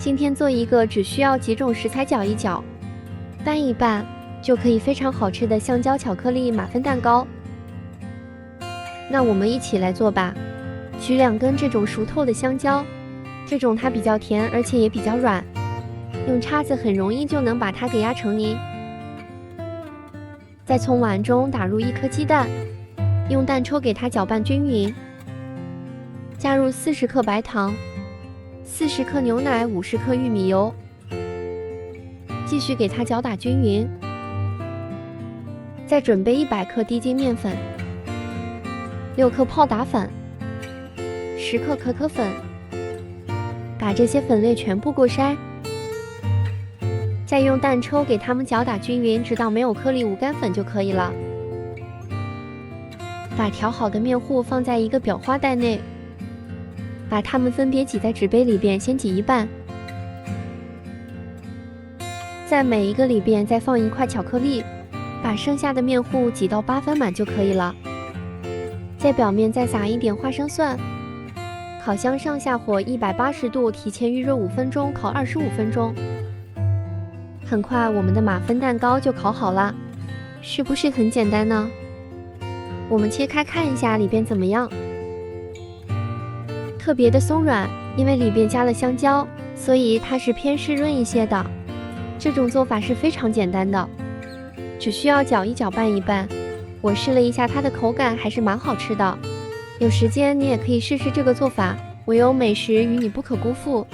今天做一个只需要几种食材搅一搅、拌一拌就可以非常好吃的香蕉巧克力马芬蛋糕。那我们一起来做吧。取2根这种熟透的香蕉，这种它比较甜，而且也比较软，用叉子很容易就能把它给压成泥。再从碗中打入1颗鸡蛋，用蛋抽给它搅拌均匀，加入40克白糖、40克牛奶、50克玉米油，继续给它搅打均匀。再准备100克低筋面粉、6克泡打粉、10克可可粉，把这些粉类全部过筛，再用蛋抽给它们搅打均匀，直到没有颗粒无干粉就可以了。把调好的面糊放在一个裱花袋内，把它们分别挤在纸杯里边，先挤一半，在每一个里边再放1块巧克力，把剩下的面糊挤到8分满就可以了。在表面再撒一点花生蒜。烤箱上下火180度，提前预热5分钟，烤25分钟。很快，我们的马芬蛋糕就烤好了，是不是很简单呢？我们切开看一下里边怎么样。特别的松软，因为里边加了香蕉，所以它是偏湿润一些的。这种做法是非常简单的，只需要搅一搅拌一拌。我试了一下它的口感还是蛮好吃的。有时间你也可以试试这个做法，唯有美食与你不可辜负。